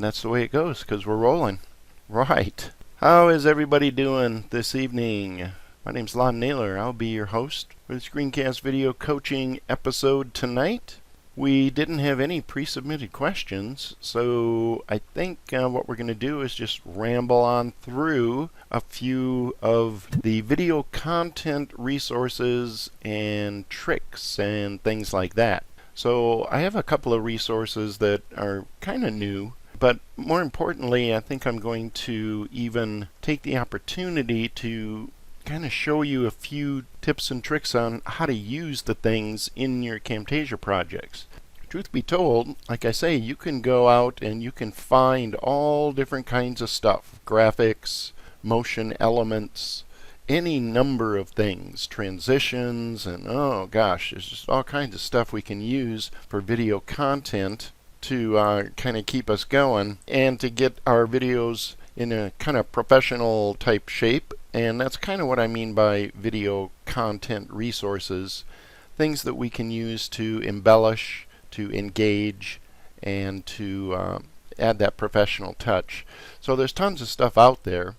And that's the way it goes because we're rolling. Right. How is everybody doing this evening? My name's Lon Naylor. I'll be your host for the Screencast Video Coaching episode tonight. We didn't have any pre-submitted questions, so I think what we're going to do is just ramble on through a few of the video content resources and tricks and things like that. So I have a couple of resources that are kind of new, but more importantly, I think I'm going to even take the opportunity to kind of show you a few tips and tricks on how to use the things in your Camtasia projects. Truth be told, like I say, you can go out and you can find all different kinds of stuff, graphics, motion elements, any number of things, transitions, and oh gosh, there's just all kinds of stuff we can use for video content to kind of keep us going and to get our videos in a kind of professional type shape. And that's kind of what I mean by video content resources, things that we can use to embellish, to engage, and to add that professional touch. So there's tons of stuff out there,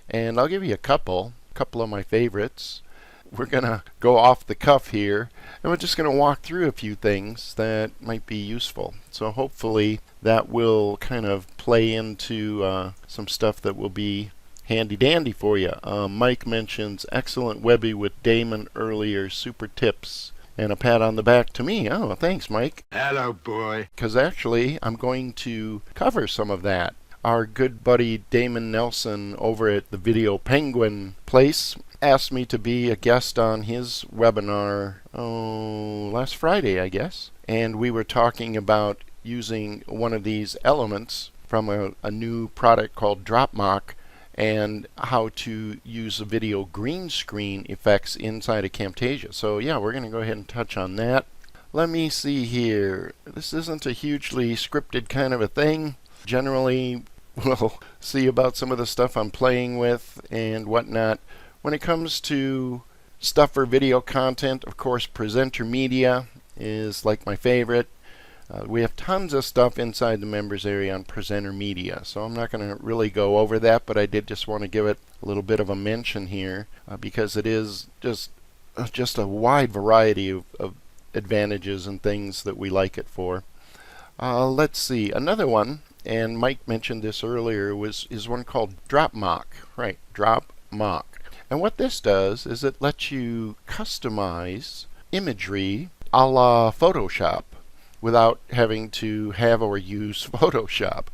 and I'll give you a couple of my favorites. We're going to go off the cuff here, and we're just going to walk through a few things that might be useful. So hopefully that will kind of play into some stuff that will be handy dandy for you. Mike mentions excellent Webby with Damon earlier, super tips. And a pat on the back to me. Oh, thanks, Mike. Hello, boy. Because actually, I'm going to cover some of that. Our good buddy Damon Nelson over at the Video Penguin place asked me to be a guest on his webinar last Friday, I guess. And we were talking about using one of these elements from a new product called DropMock and how to use the video green screen effects inside of Camtasia. So yeah, we're going to go ahead and touch on that. Let me see here. This isn't a hugely scripted kind of a thing. Generally, we'll see about some of the stuff I'm playing with and whatnot. When it comes to stuff for video content, of course, Presenter Media is like my favorite. We have tons of stuff inside the members area on Presenter Media, so I'm not going to really go over that, but I did just want to give it a little bit of a mention here because it is just a wide variety of advantages and things that we like it for. Let's see, another one, and Mike mentioned this earlier, is one called DropMock. Right, DropMock. And what this does is it lets you customize imagery a la Photoshop without having to have or use Photoshop.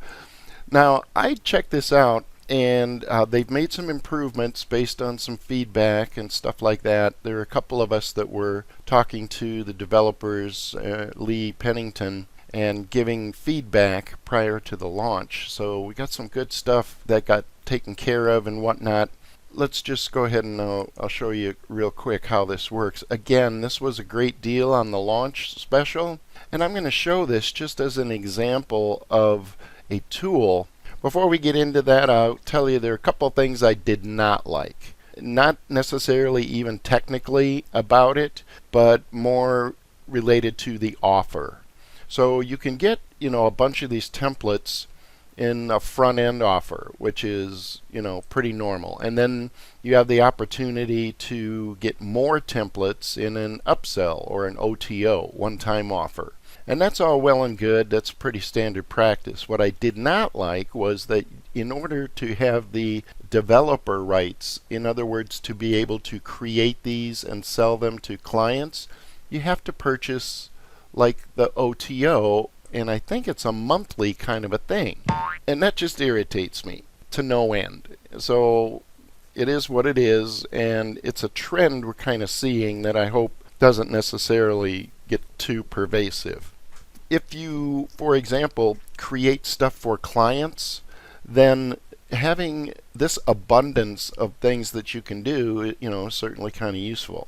Now, I checked this out, and they've made some improvements based on some feedback and stuff like that. There are a couple of us that were talking to the developers, Lee Pennington, and giving feedback prior to the launch. So we got some good stuff that got taken care of and whatnot. Let's just go ahead and I'll show you real quick how this works. Again, this was a great deal on the launch special, and I'm going to show this just as an example of a tool. Before we get into that, I'll tell you there are a couple of things I did not like. Not necessarily even technically about it, but more related to the offer. So you can get, a bunch of these templates in a front-end offer, which is, pretty normal. And then you have the opportunity to get more templates in an upsell or an OTO, one-time offer. And that's all well and good. That's pretty standard practice. What I did not like was that in order to have the developer rights, in other words, to be able to create these and sell them to clients, you have to purchase like the OTO, and I think it's a monthly kind of a thing. And that just irritates me to no end. So it is what it is, and it's a trend we're kind of seeing that I hope doesn't necessarily get too pervasive. If you, for example, create stuff for clients, then having this abundance of things that you can do, is certainly kind of useful.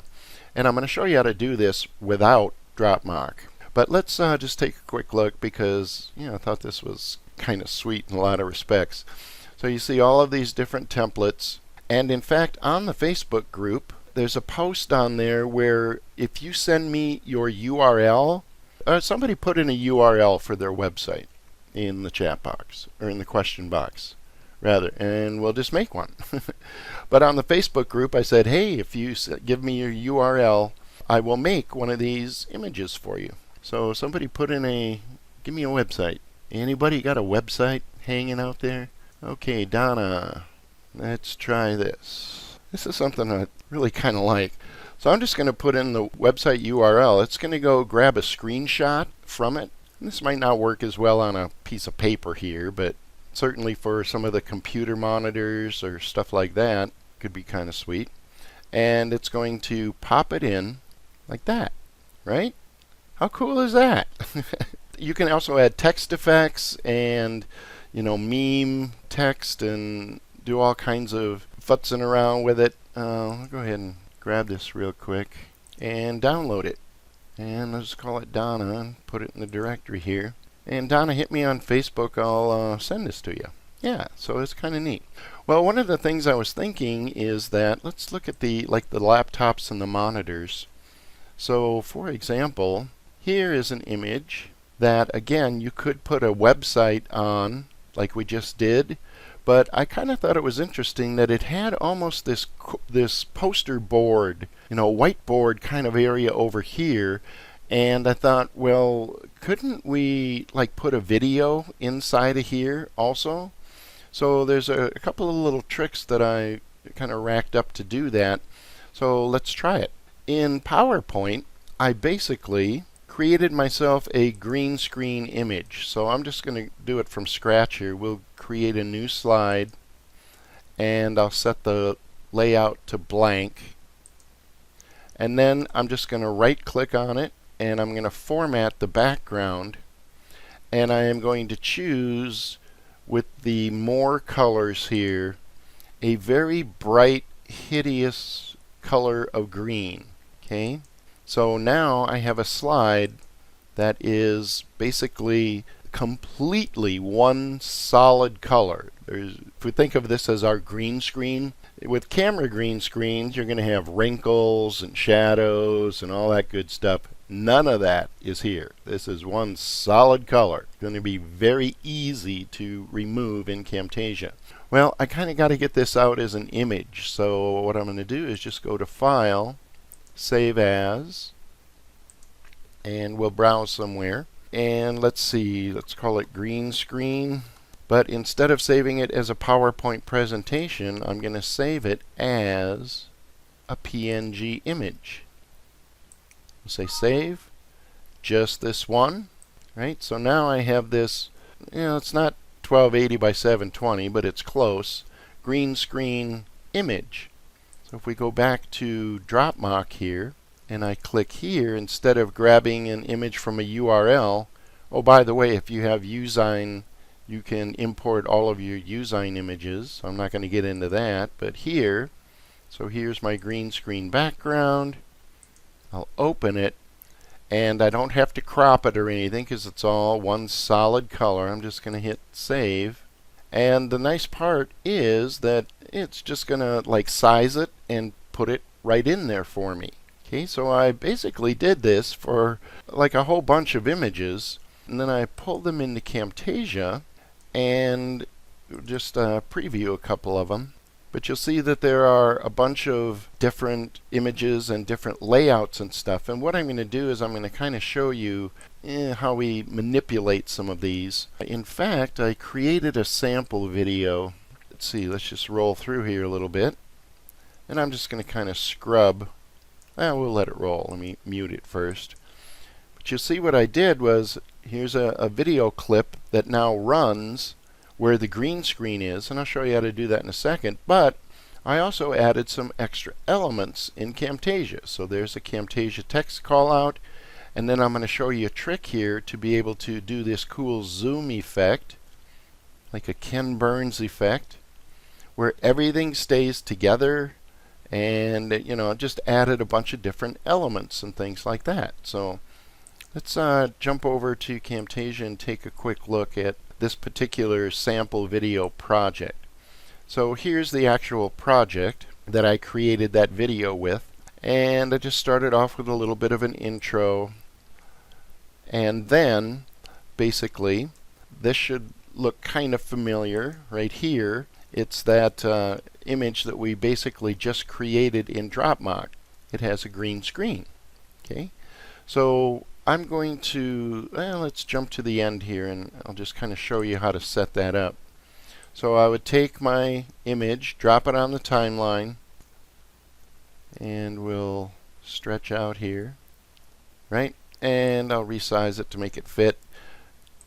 And I'm going to show you how to do this without DropMock. But let's just take a quick look because, I thought this was kind of sweet in a lot of respects. So you see all of these different templates. And in fact, on the Facebook group, there's a post on there where if you send me your URL, somebody put in a URL for their website. in the chat box, or in the question box rather, and we'll just make one. But on the Facebook group I said, hey, if you give me your URL, I will make one of these images for you. So somebody put in give me a website. Anybody got a website hanging out there? Okay, Donna, let's try this. This is something I really kind of like. So I'm just going to put in the website URL. It's going to go grab a screenshot from it. And this might not work as well on a piece of paper here, but certainly for some of the computer monitors or stuff like that, could be kind of sweet. And it's going to pop it in like that, right? How cool is that? You can also add text effects and, meme text and do all kinds of futzing around with it. I'll go ahead and grab this real quick and download it. And let's call it Donna and put it in the directory here. And Donna, hit me on Facebook. I'll send this to you. Yeah, so it's kind of neat. Well, one of the things I was thinking is that let's look at the laptops and the monitors. So, for example, here is an image that, again, you could put a website on, like we just did. But I kind of thought it was interesting that it had almost this poster board, whiteboard kind of area over here. And I thought, well, couldn't we put a video inside of here also? So there's a couple of little tricks that I kind of racked up to do that. So let's try it. In PowerPoint, I basically created myself a green screen image. So I'm just going to do it from scratch here. We'll create a new slide, and I'll set the layout to blank. And then I'm just going to right click on it, and I'm going to format the background, and I am going to choose with the more colors here a very bright, hideous color of green. Okay, so now I have a slide that is basically completely one solid color. If we think of this as our green screen, with camera green screens you're going to have wrinkles and shadows and all that good stuff. None of that is here. This is one solid color. It's going to be very easy to remove in Camtasia. Well, I kind of got to get this out as an image, so what I'm going to do is just go to File, Save As, and we'll browse somewhere. And let's see, let's call it green screen. But instead of saving it as a PowerPoint presentation, I'm going to save it as a PNG image. We'll say save, just this one, right? So now I have this, it's not 1280 by 720, but it's close, green screen image. So if we go back to DropMock here, and I click here, instead of grabbing an image from a URL, oh, by the way, if you have Usign, you can import all of your Usign images. I'm not going to get into that, but here, so here's my green screen background. I'll open it, and I don't have to crop it or anything because it's all one solid color. I'm just going to hit save. And the nice part is that it's just going to size it and put it right in there for me. Okay, so I basically did this for a whole bunch of images, and then I pulled them into Camtasia and just preview a couple of them. But you'll see that there are a bunch of different images and different layouts and stuff. And what I'm going to do is I'm going to kind of show you how we manipulate some of these. In fact, I created a sample video. Let's see, let's just roll through here a little bit. And I'm just going to kind of scrub. We'll let it roll. Let me mute it first. But you'll see what I did was, here's a video clip that now runs where the green screen is, and I'll show you how to do that in a second. But I also added some extra elements in Camtasia. So there's a Camtasia text callout, and then I'm going to show you a trick here to be able to do this cool zoom effect, like a Ken Burns effect, where everything stays together, and just added a bunch of different elements and things like that. So let's jump over to Camtasia and take a quick look at this particular sample video project. So here's the actual project that I created that video with, and I just started off with a little bit of an intro, and then basically this should look kind of familiar right here. It's that image that we basically just created in Dropbox. It has a green screen. Okay, so I'm going to, let's jump to the end here and I'll just kind of show you how to set that up. So I would take my image, drop it on the timeline, and we'll stretch out here, right? And I'll resize it to make it fit.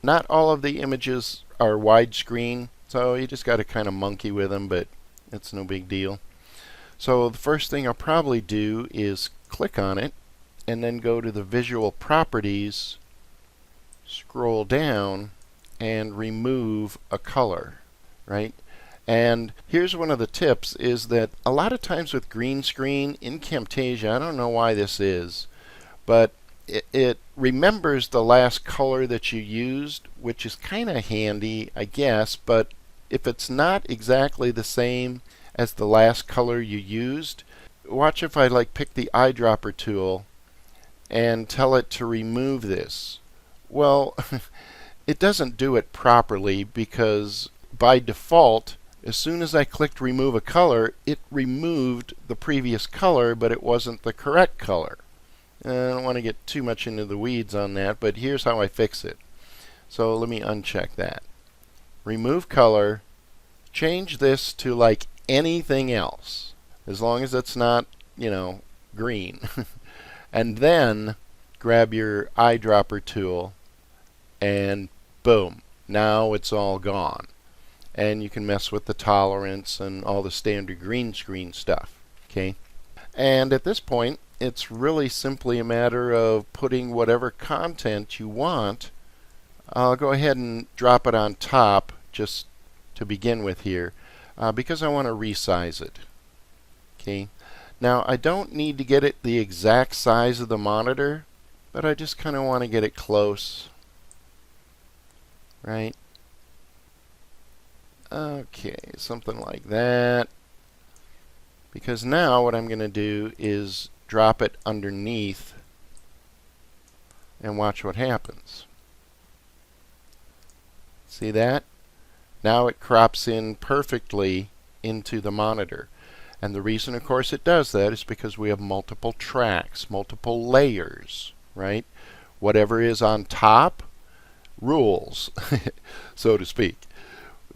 Not all of the images are widescreen, so you just got to kind of monkey with them, but it's no big deal. So the first thing I'll probably do is click on it and then go to the visual properties, scroll down, and remove a color, right? And here's one of the tips, is that a lot of times with green screen in Camtasia, I don't know why this is, but it remembers the last color that you used, which is kind of handy, I guess, but if it's not exactly the same as the last color you used, watch if I pick the eyedropper tool and tell it to remove this. Well, it doesn't do it properly, because by default, as soon as I clicked remove a color, it removed the previous color, but it wasn't the correct color. I don't want to get too much into the weeds on that, but here's how I fix it. So let me uncheck that. Remove color, change this to anything else, as long as it's not, green. And then grab your eyedropper tool and boom, now it's all gone. And you can mess with the tolerance and all the standard green screen stuff. Okay? And at this point, it's really simply a matter of putting whatever content you want. I'll go ahead and drop it on top just to begin with here, because I want to resize it. Okay? Now, I don't need to get it the exact size of the monitor, but I just kind of want to get it close. Right? Okay, something like that. Because now what I'm going to do is drop it underneath and watch what happens. See that? Now it crops in perfectly into the monitor. And the reason, of course, it does that is because we have multiple tracks, multiple layers, right? Whatever is on top rules, so to speak.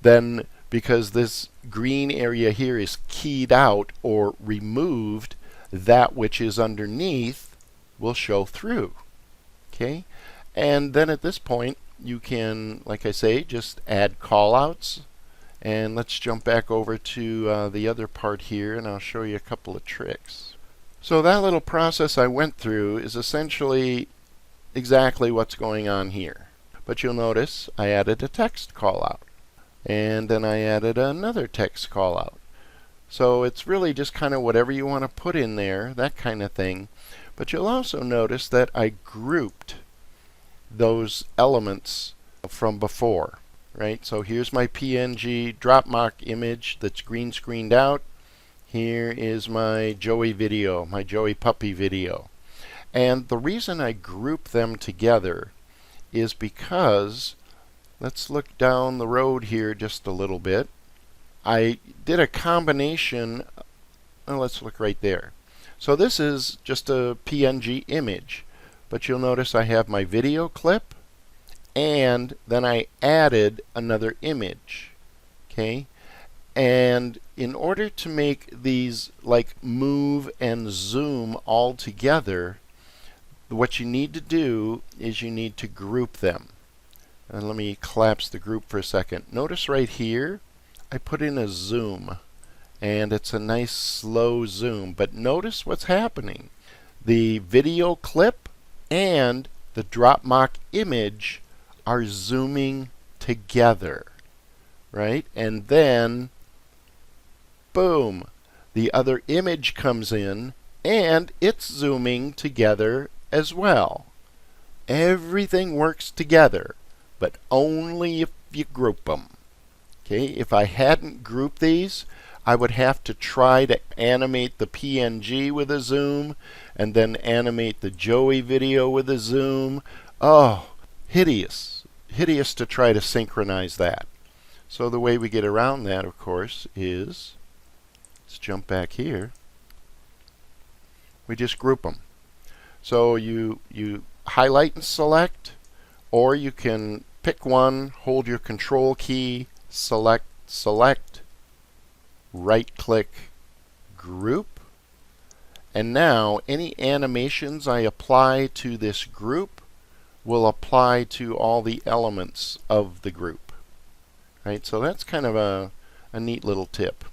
Then, because this green area here is keyed out or removed, that which is underneath will show through. Okay? And then at this point, you can, like I say, just add callouts. And let's jump back over to the other part here, and I'll show you a couple of tricks. So that little process I went through is essentially exactly what's going on here. But you'll notice I added a text callout. And then I added another text callout. So it's really just kind of whatever you want to put in there, that kind of thing. But you'll also notice that I grouped those elements from before. Right? So here's my PNG Dropbox image that's green screened out. Here is my Joey video, my Joey puppy video. And the reason I group them together is because, let's look down the road here just a little bit. I did a combination, let's look right there. So this is just a PNG image, but you'll notice I have my video clip, and then I added another image. Okay? And in order to make these move and zoom all together, what you need to do is you need to group them. And let me collapse the group for a second. Notice right here, I put in a zoom. And it's a nice slow zoom. But notice what's happening. The video clip and the Dropbox image are zooming together, right? And then, boom, the other image comes in and it's zooming together as well. Everything works together, but only if you group them. Okay, if I hadn't grouped these, I would have to try to animate the PNG with a zoom and then animate the Joey video with a zoom. Oh, hideous. hideous to try to synchronize that. So the way we get around that, of course, is, let's jump back here. We just group them. So you highlight and select, or you can pick one, hold your control key, select, right click, group. And now any animations I apply to this group will apply to all the elements of the group. Right? So that's kind of a neat little tip.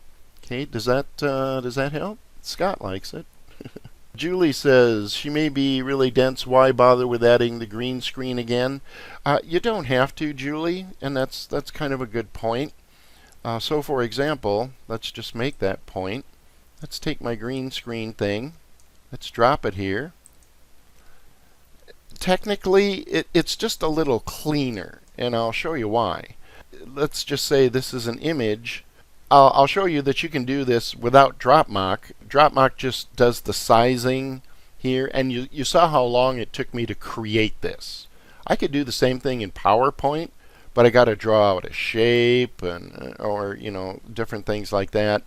Okay, does that help? Scott likes it. Julie says she may be really dense. Why bother with adding the green screen again? You don't have to, Julie, and that's kind of a good point. So for example, let's just make that point. Let's take my green screen thing. Let's drop it here. Technically, it's just a little cleaner, and I'll show you why. Let's just say this is an image. I'll show you that you can do this without DropMock. DropMock just does the sizing here, and you saw how long it took me to create this. I could do the same thing in PowerPoint, but I got to draw out a shape and or different things like that.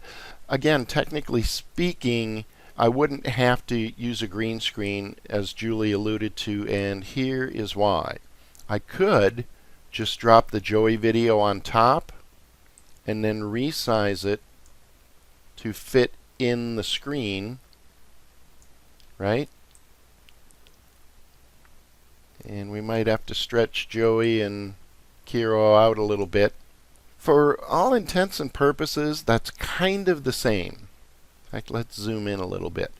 Again, technically speaking, I wouldn't have to use a green screen, as Julie alluded to, and here is why. I could just drop the Joey video on top and then resize it to fit in the screen, right? And we might have to stretch Joey and Kiro out a little bit. For all intents and purposes, that's kind of the same. In fact, let's zoom in a little bit.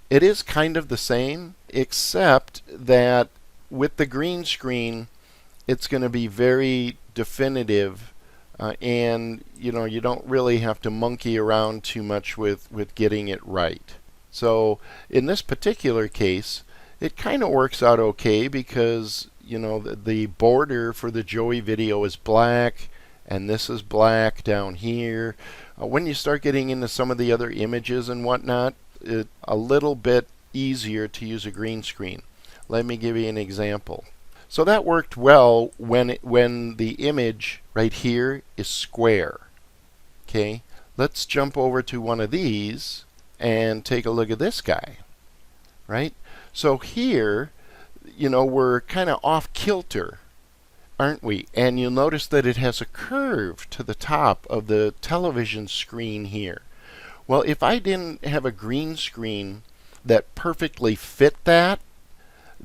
It is kind of the same, except that with the green screen, it's going to be very definitive, and you don't really have to monkey around too much with getting it right. So in this particular case, it kind of works out okay because the border for the Joey video is black, and this is black down here. When you start getting into some of the other images and whatnot, it's a little bit easier to use a green screen. Let me give you an example. So that worked well when the image right here is square. Okay, let's jump over to one of these and take a look at this guy. Right? So here, we're kind of off kilter, aren't we? And you'll notice that it has a curve to the top of the television screen here. Well, if I didn't have a green screen that perfectly fit that,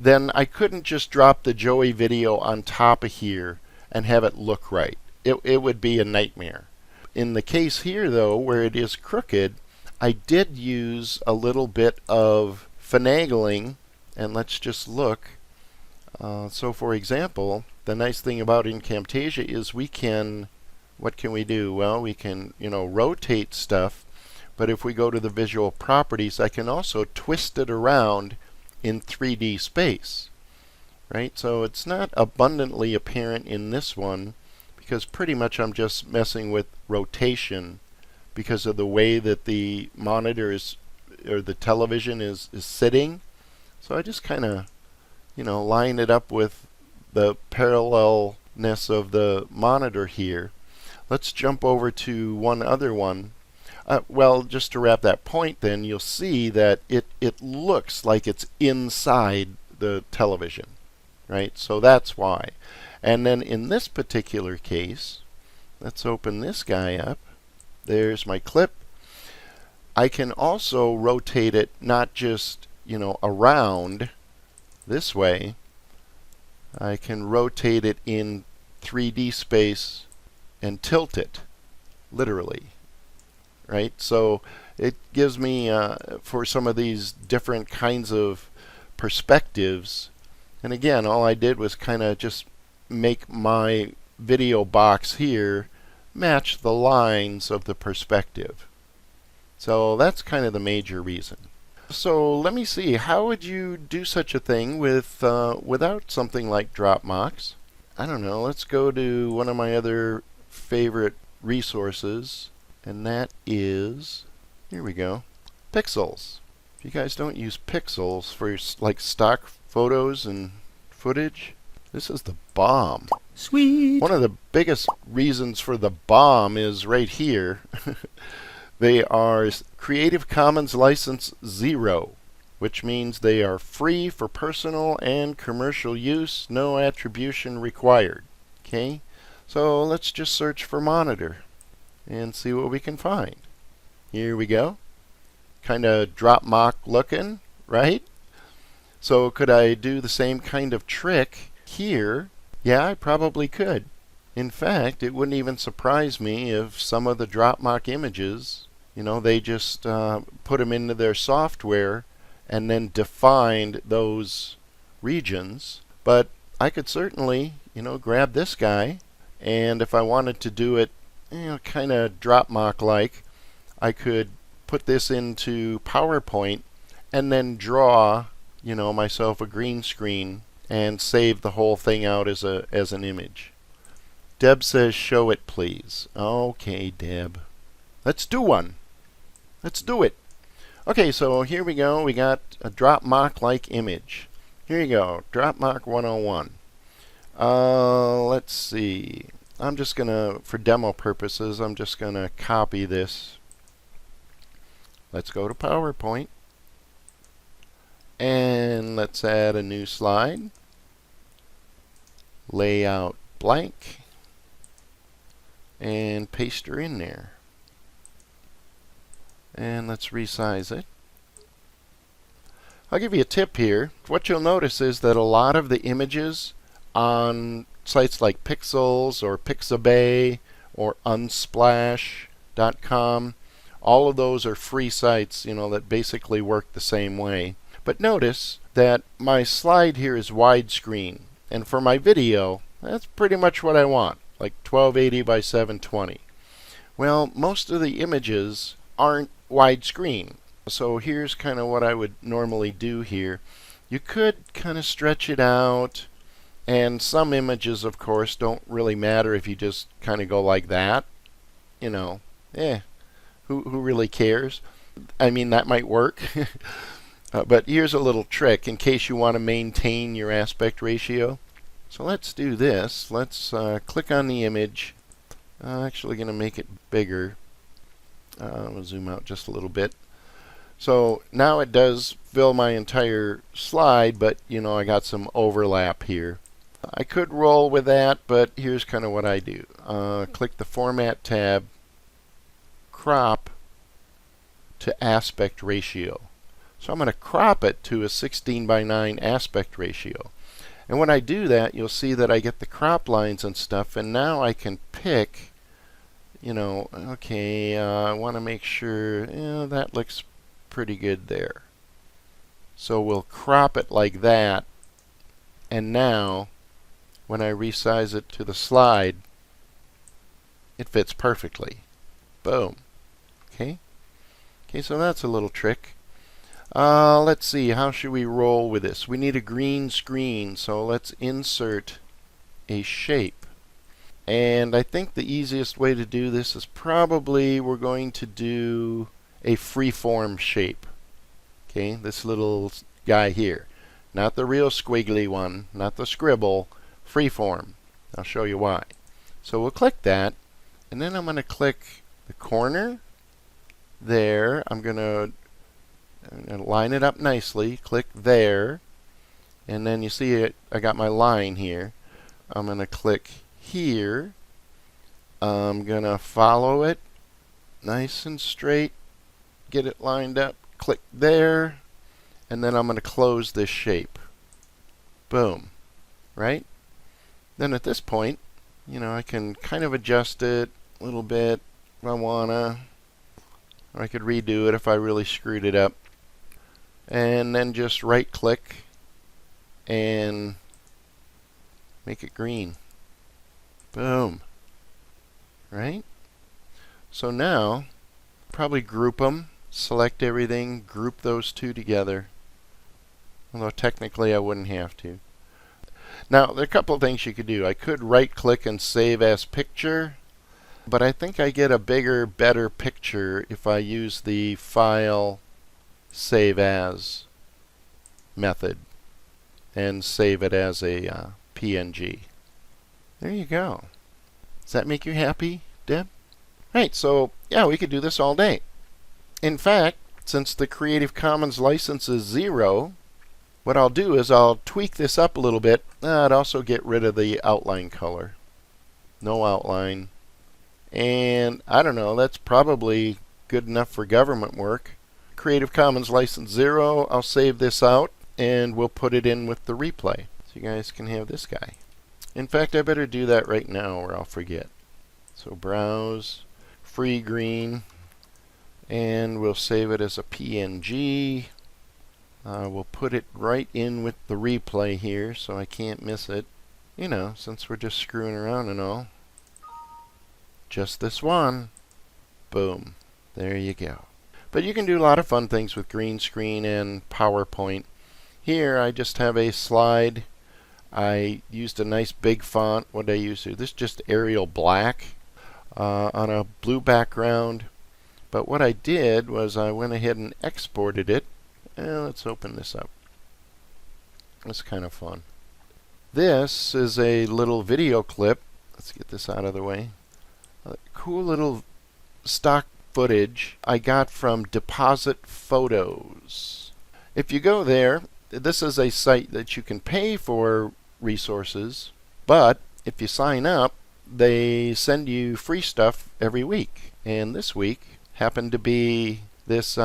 then I couldn't just drop the Joey video on top of here and have it look right. It would be a nightmare. In the case here, though, where it is crooked, I did use a little bit of finagling, and let's just look. So for example, the nice thing about in Camtasia is what can we do? Well, we can, rotate stuff, but if we go to the visual properties, I can also twist it around in 3D space, right? So it's not abundantly apparent in this one because pretty much I'm just messing with rotation because of the way that the monitor is, or the television is sitting. So I just kind of, line it up with the parallelness of the monitor here. Let's jump over to one other one. Well, just to wrap that point then, you'll see that it looks like it's inside the television, right? So that's why. And then in this particular case, let's open this guy up. There's my clip. I can also rotate it not just, around this way. I can rotate it in 3D space and tilt it, literally. Right? So it gives me, for some of these different kinds of perspectives, and again, all I did was kind of just make my video box here match the lines of the perspective. So that's kind of the major reason. So let me see, how would you do such a thing without something like DropMox? I don't know, let's go to one of my other favorite resources, and that is, here we go, Pixels. If you guys don't use Pixels for like stock photos and footage, this is the bomb. Sweet. One of the biggest reasons for the bomb is right here. They are Creative Commons License 0, which means they are free for personal and commercial use, no attribution required. Okay, so let's just search for monitor and see what we can find. Here we go. Kind of drop mock looking, right? So could I do the same kind of trick here? Yeah, I probably could. In fact, it wouldn't even surprise me if some of the drop mock images, they just put them into their software and then defined those regions. But I could certainly, grab this guy, and if I wanted to do it, kind of drop mock like, I could put this into PowerPoint and then draw, myself a green screen and save the whole thing out as an image. Deb says, show it please. Okay, Deb. Let's do one. Let's do it. Okay, so here we go. We got a drop mock like image. Here you go. Drop mock 101. Let's see. I'm just going to, for demo purposes, I'm just going to copy this. Let's go to PowerPoint. And let's add a new slide. Layout blank. And paste her in there. And let's resize it. I'll give you a tip here. What you'll notice is that a lot of the images on sites like Pixels or Pixabay or Unsplash.com, all of those are free sites, that basically work the same way. But notice that my slide here is widescreen, and for my video, that's pretty much what I want, like 1280 by 720. Well, most of the images aren't widescreen. So here's kind of what I would normally do here. You could kind of stretch it out, and some images, of course, don't really matter if you just kind of go like that. Who really cares? I mean, that might work. But here's a little trick in case you want to maintain your aspect ratio. So let's do this. Let's click on the image. I'm actually going to make it bigger. We'll zoom out just a little bit. So now it does fill my entire slide, but I got some overlap here. I could roll with that, but here's kind of what I do. Click the Format tab, crop to aspect ratio. So I'm going to crop it to a 16 by 9 aspect ratio. And when I do that, you'll see that I get the crop lines and stuff, and now I can pick, okay, I want to make sure, that looks pretty good there. So we'll crop it like that, and now when I resize it to the slide, it fits perfectly. Boom. Okay, so that's a little trick. Let's see, how should we roll with this? We need a green screen, so let's insert a shape. And I think the easiest way to do this is probably we're going to do a freeform shape. Okay, this little guy here. Not the real squiggly one, not the scribble, freeform. I'll show you why. So we'll click that, and then I'm going to click the corner there. I'm going to line it up nicely, click there, and then you see it, I got my line here. I'm going to click here. I'm going to follow it nice and straight, get it lined up, click there, and then I'm going to close this shape. Boom. Right? Then at this point, I can kind of adjust it a little bit if I wanna, or I could redo it if I really screwed it up. And then just right click and make it green. Boom. Right? So now, probably group them, select everything, group those two together. Although technically I wouldn't have to. Now, there are a couple of things you could do. I could right click and save as picture, but I think I get a bigger, better picture if I use the file save as method and save it as a PNG. There you go. Does that make you happy, Deb? Right, so yeah, we could do this all day. In fact, since the Creative Commons license is 0, what I'll do is I'll tweak this up a little bit. I'd also get rid of the outline color. No outline. And I don't know, that's probably good enough for government work. Creative Commons license 0, I'll save this out and we'll put it in with the replay. So you guys can have this guy. In fact, I better do that right now or I'll forget. So browse, free green, and we'll save it as a PNG. We'll put it right in with the replay here so I can't miss it. You know, since we're just screwing around and all. Just this one. Boom. There you go. But you can do a lot of fun things with green screen and PowerPoint. Here I just have a slide. I used a nice big font. What did I use here? This is just Arial Black on a blue background. But what I did was I went ahead and exported it. Let's open this up. It's kind of fun. This is a little video clip. Let's get this out of the way. A cool little stock footage I got from Deposit Photos. If you go there, this is a site that you can pay for resources, but if you sign up, they send you free stuff every week. And this week happened to be this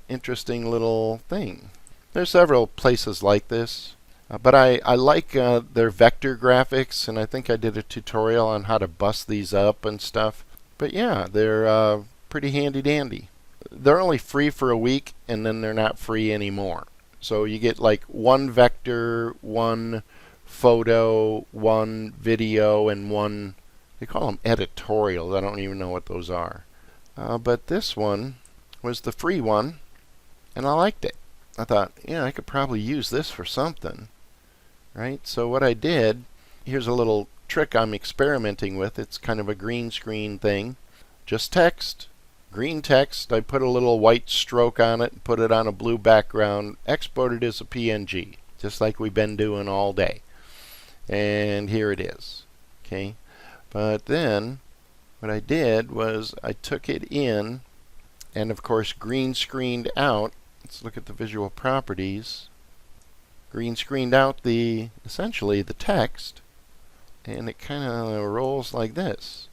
interesting little thing. There's several places like this, but I like their vector graphics, and I think I did a tutorial on how to bust these up and stuff. But yeah, they're pretty handy dandy. They're only free for a week, and then they're not free anymore. So you get like one vector, one photo, one video, and one, they call them editorials. I don't even know what those are. But this one was the free one, and I liked it. I thought, yeah, I could probably use this for something, right? So what I did, here's a little trick I'm experimenting with. It's kind of a green screen thing. Just text, green text. I put a little white stroke on it and put it on a blue background, exported as a PNG, just like we've been doing all day. And here it is. Okay, but then what I did was I took it in and of course green screened out. Let's look at the visual properties. Green screened out the essentially the text, and it kind of rolls like this.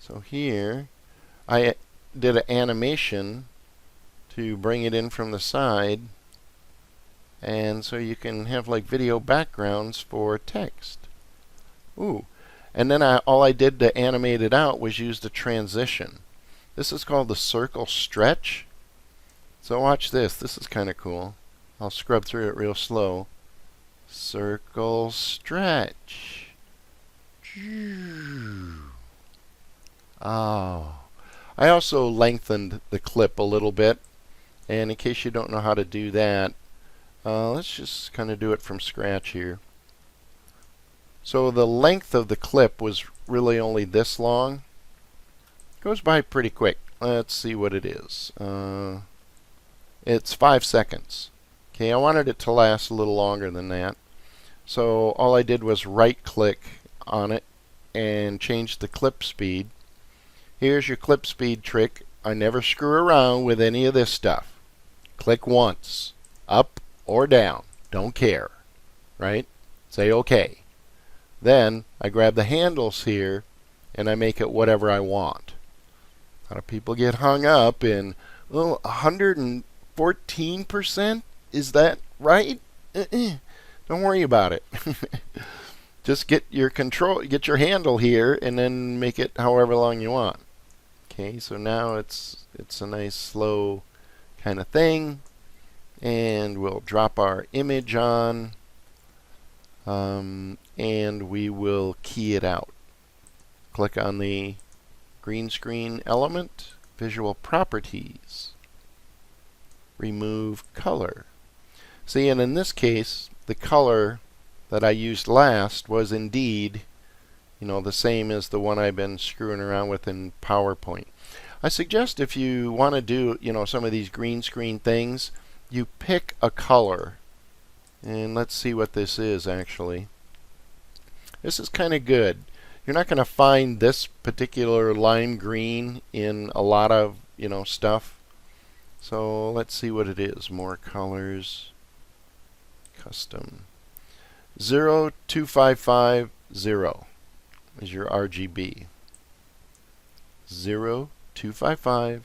So here I did an animation to bring it in from the side, and so you can have like video backgrounds for text. Ooh, and then all I did to animate it out was use the transition. This is called the circle stretch. So watch this. This is kind of cool. I'll scrub through it real slow. Circle stretch. Oh. I also lengthened the clip a little bit. And in case you don't know how to do that, let's just kind of do it from scratch here. So the length of the clip was really only this long. Goes by pretty quick. Let's see what it is. It's 5 seconds. Okay, I wanted it to last a little longer than that. So all I did was right click on it and change the clip speed. Here's your clip speed trick. I never screw around with any of this stuff. Click once, up or down, don't care, right? Say OK. Then I grab the handles here and I make it whatever I want. A lot of people get hung up in, well, 114%? Is that right? Don't worry about it. Just get your get your handle here and then make it however long you want. Okay, so now it's a nice slow kind of thing, and we'll drop our image on, and we will key it out. Click on the green screen element, visual properties, remove color. See, and in this case, the color that I used last was indeed, the same as the one I've been screwing around with in PowerPoint. I suggest if you want to do, some of these green screen things, you pick a color. And let's see what this is actually. This is kind of good. You're not going to find this particular lime green in a lot of, stuff. So let's see what it is. More colors. Custom. 02550 is your RGB. 02550.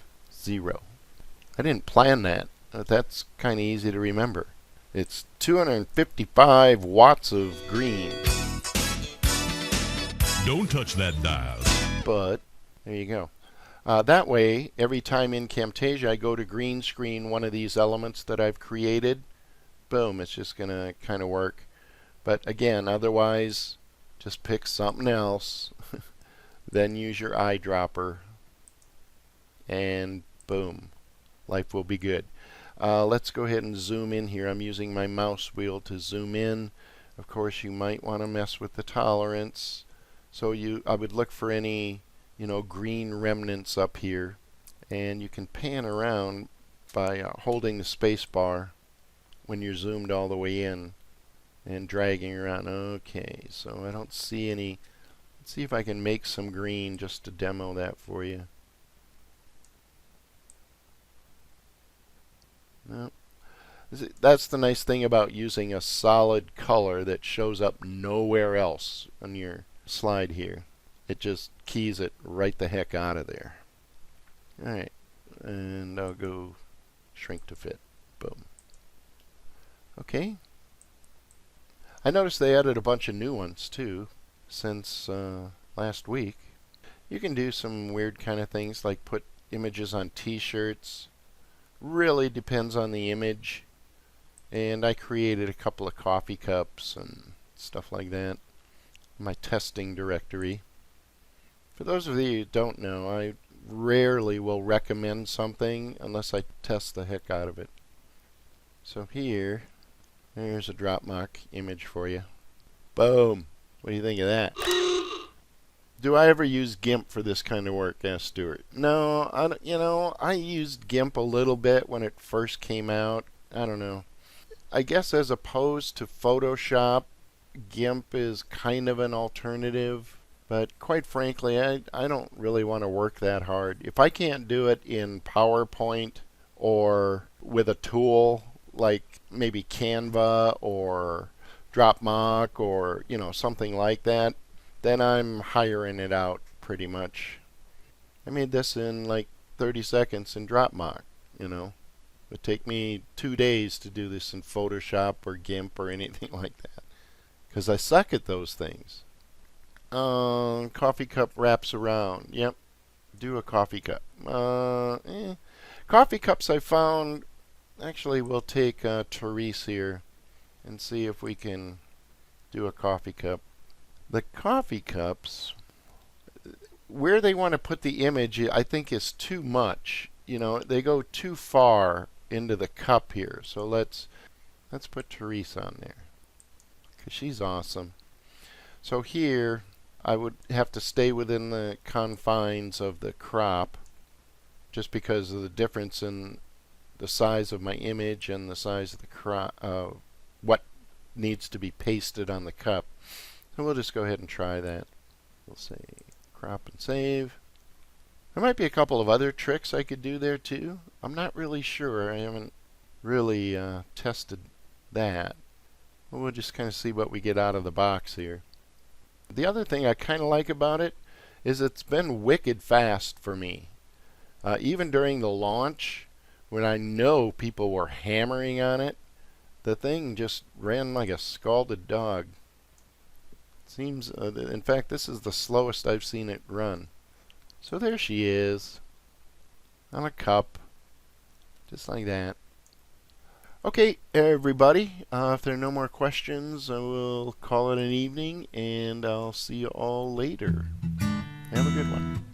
I didn't plan that. That's kind of easy to remember. It's 255 watts of green. Don't touch that dial. But there you go. That way, every time in Camtasia I go to green screen one of these elements that I've created, boom, it's just going to kind of work. But again, otherwise, just pick something else, then use your eyedropper, and boom, life will be good. Let's go ahead and zoom in here. I'm using my mouse wheel to zoom in. Of course, you might want to mess with the tolerance. So I would look for any, green remnants up here, and you can pan around by holding the space bar when you're zoomed all the way in and dragging around. Okay, so I don't see any. Let's see if I can make some green just to demo that for you. No. That's the nice thing about using a solid color that shows up nowhere else on your slide here. It just keys it right the heck out of there. Alright, and I'll go shrink to fit. Boom. Okay. I noticed they added a bunch of new ones too since last week. You can do some weird kind of things like put images on t-shirts. Really depends on the image. And I created a couple of coffee cups and stuff like that in my testing directory. For those of you who don't know, I rarely will recommend something unless I test the heck out of it. So here's a drop mock image for you. Boom! What do you think of that? Do I ever use GIMP for this kind of work? asked Stuart. No, I used GIMP a little bit when it first came out. I don't know. I guess as opposed to Photoshop, GIMP is kind of an alternative. But quite frankly, I don't really want to work that hard. If I can't do it in PowerPoint or with a tool like maybe Canva or Dropmock or something like that, then I'm hiring it out pretty much. I made this in like 30 seconds in Dropmock. It would take me 2 days to do this in Photoshop or GIMP or anything like that, because I suck at those things. Coffee cup wraps around. Yep, do a coffee cup. Coffee cups I found. Actually, we'll take Therese here and see if we can do a coffee cup. The coffee cups, where they want to put the image, I think is too much. They go too far into the cup here. So let's put Therese on there, because she's awesome. So here, I would have to stay within the confines of the crop, just because of the difference in the size of my image and the size of the crop, what needs to be pasted on the cup. So we'll just go ahead and try that. We'll say crop and save. There might be a couple of other tricks I could do there too. I'm not really sure. I haven't really tested that. But we'll just kind of see what we get out of the box here. The other thing I kind of like about it is it's been wicked fast for me. Even during the launch, when I know people were hammering on it, the thing just ran like a scalded dog. Seems, in fact, this is the slowest I've seen it run. So there she is, on a cup, just like that. Okay, everybody, if there are no more questions, I will call it an evening, and I'll see you all later. Have a good one.